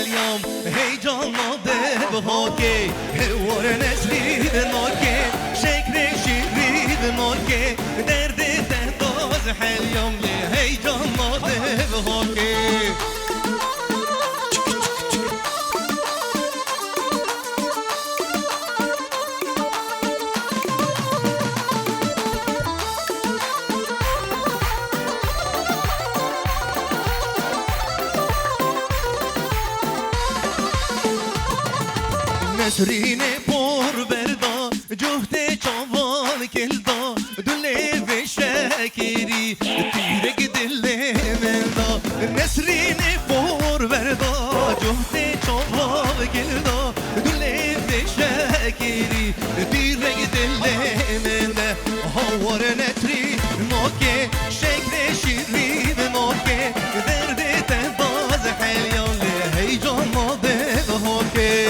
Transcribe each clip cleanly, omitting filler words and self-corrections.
اليوم heyecanladı bu hockey Varın esridin hockey Şekri şiridin hockey Derdi tendoz اليوم heyecanladı bu hockey Nesrine por verda Cuhte çaval kelda Dülle ve şekeri Tirek dille melda Nesrine por verda Cuhte çaval kelda Dülle ve şekeri Tirek dille melda Havar netri noke Şekre şirin noke Derde tebaz helyan Heyecanladı hoke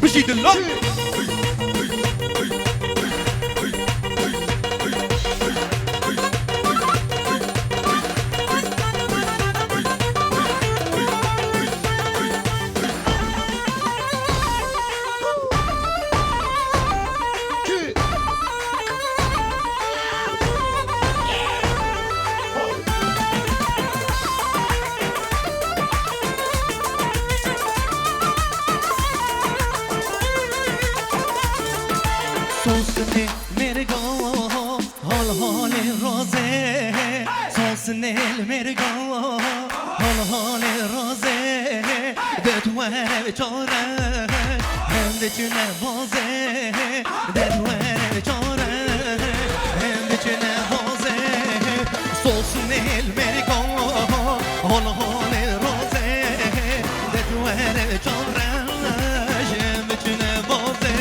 بشيد الله Sosne merga hal hale roze Sosne merga hal hale roze Detware çare hem de çune boze Detware çare hem de çune boze Sosne merga hal hale roze Detware çare hem de çune boze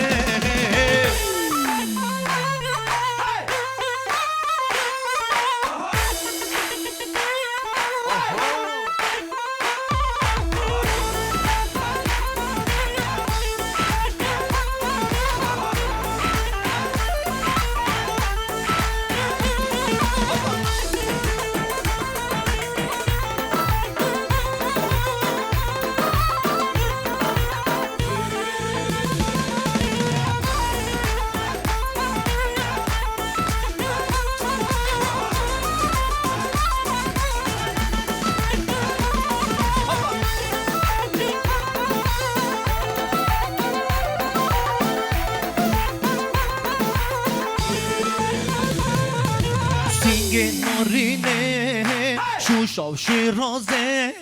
Norine Şuşav şiraze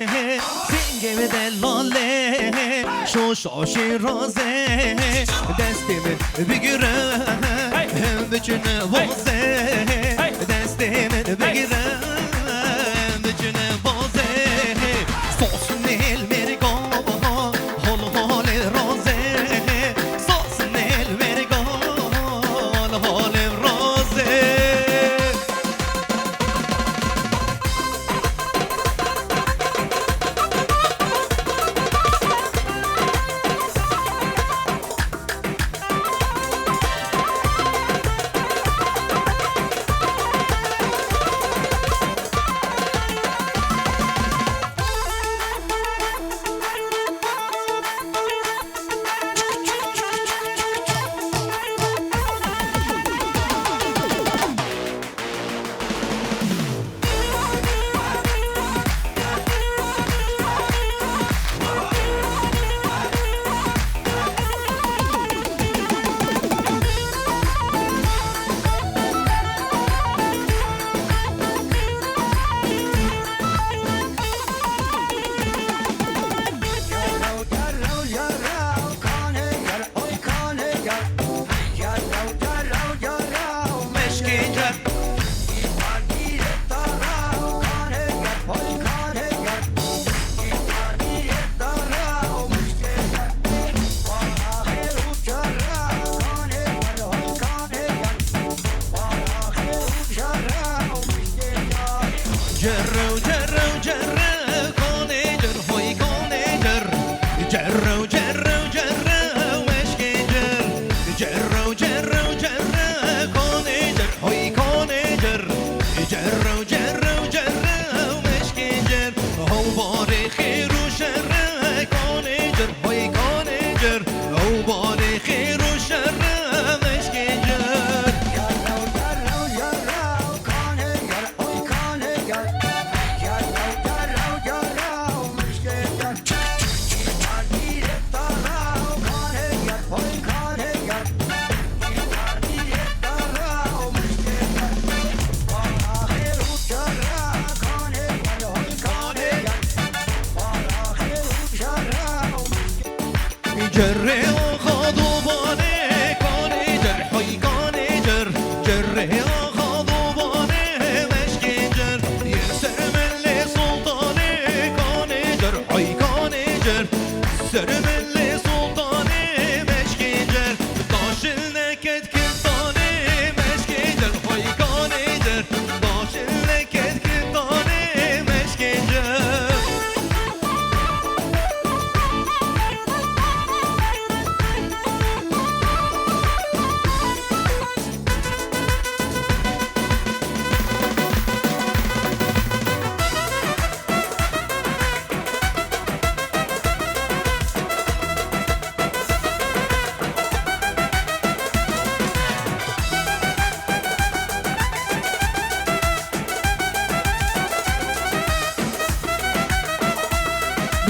Singe ve delale Şuşav şiraze Destimin bir güre Hem bütünü boze Destimin bir güre Hem bütünü boze Sosun el merga Hol hol roze Sosun el merga Hol hol roze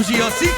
بجي ياسين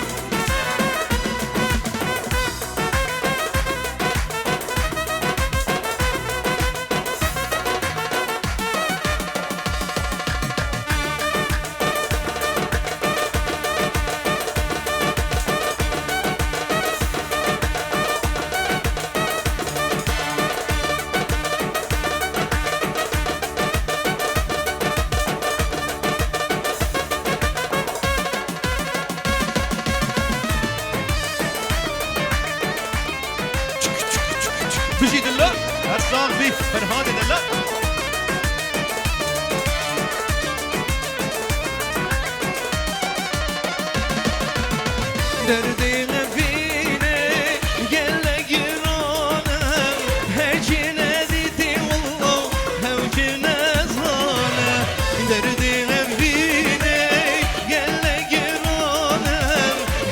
بجي دلا هالصاغبي من هذا دلا دردي غفيني قال قرانا هجي ناديتي والله هوجي نزانا دردي غفيني قال قرانا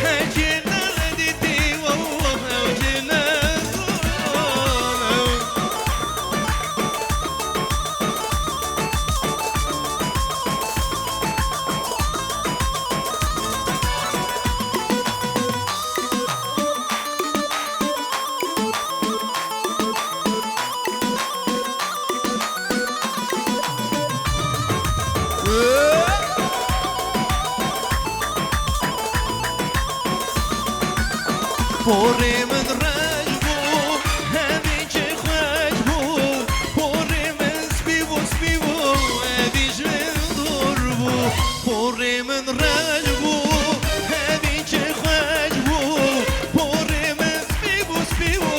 هجي ناديتي والله هوجي نزانا فوري من رجبو هبيج خواجبو فوري من سبيبو سبيبو هبيج من ضربو فوري من رجبو هبيج خواجبو فوري من سبيبو سبيبو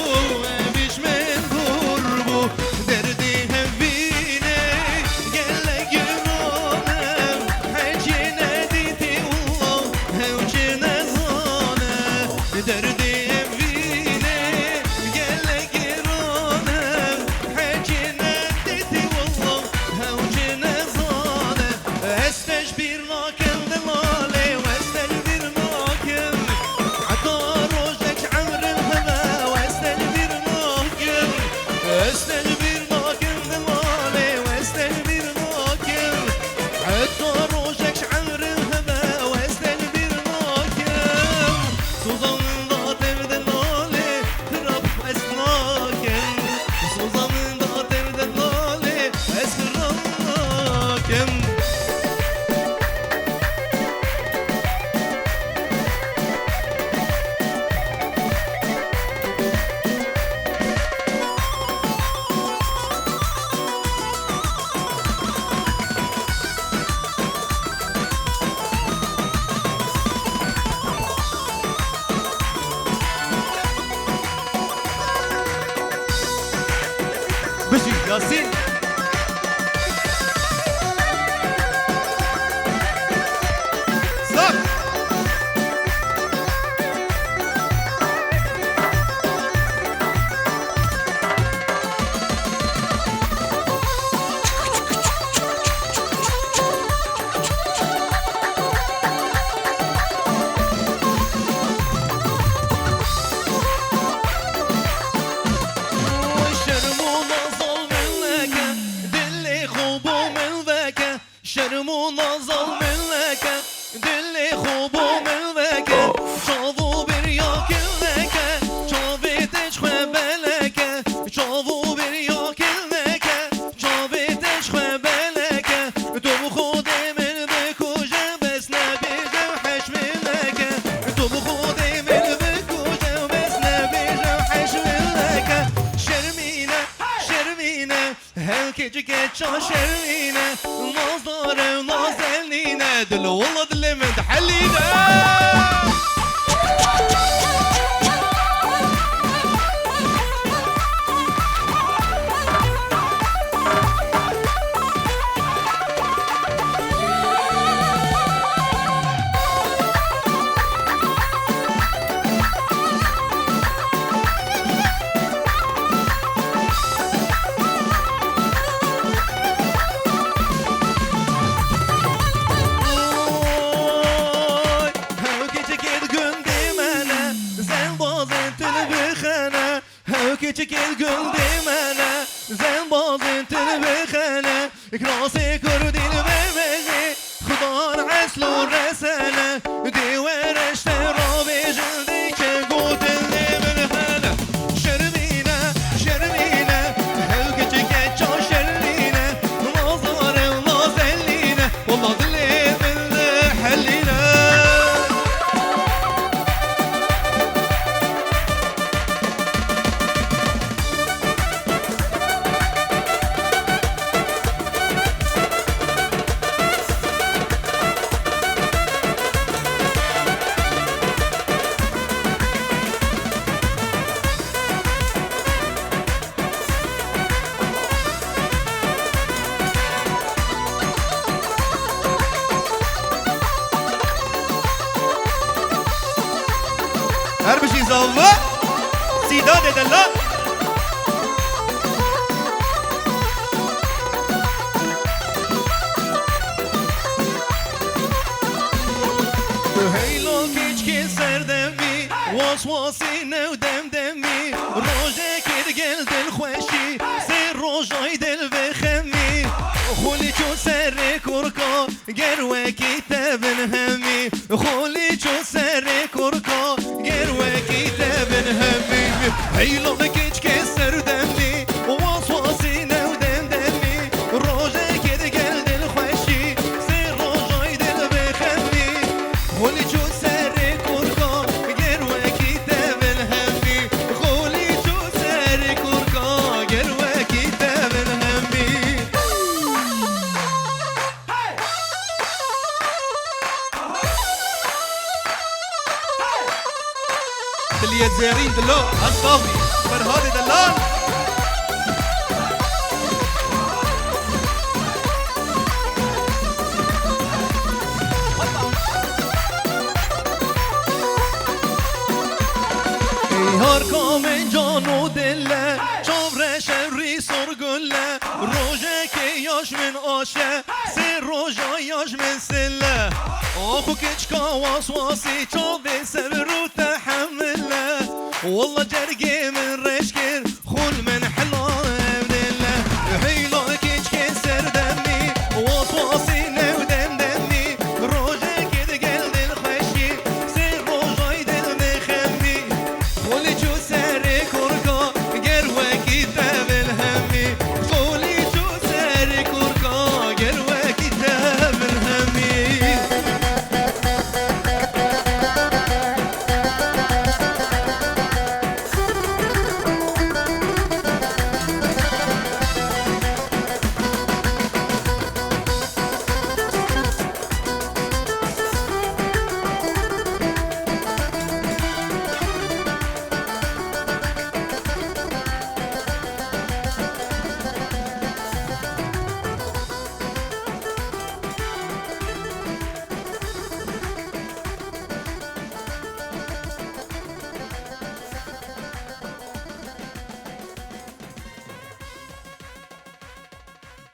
هبيج من ضربو دردي هبيني قال قرانا حجي ناديتي والله هوجي نزانا دردي بجي ياسين صح شرمو نظل منك دلي خوبو منك شافو برياك لك شافيتش خبلك شافو برياك لك شافيتش خبلك تو خود من بكوجه بس نبيجه حش منك تو خود من بكوجه بس نبيجه حش منك شرمينه شرمينه هل كيجيك شرمينه نظر نازلينا دل والله دل من تحلينا küçük el güldümene Zen bazın tını bekene İkrası kuru dil memezi رمضان عسل ورسالة دي ورشت رابي جلدي كقوت اللي من هلا شرمينا شرمينا هلقت كتشو شرينا نظر ونظلينا والله ظلي من حلينا هر بشي زوّا سيداد دلا هيلو كيش كي سردمي وصوصي نو دمدمي روجك رجل دل خوشي سير روجاي دل بخمي خولي چو سر كركا گروكي تبن همي خولي چو سر كركا گروكي تبن همي هيلو كيش كي سردمي وصوصي نو دمدمي روجك رجل دل خوشي سير روجاي دل بخمي خولي چو سر كركا گروكي تبن همي خولي چو سر كركا گروكي تبن همي اللي زيرين دلو الصافي فرهادي دلال هر کام جان و دله چاور شری سرگله روژه که یاش من آشه سه روژا یاش من سله آخو کچکا واسواسی چاوه سر رو تحمله والله جرگی من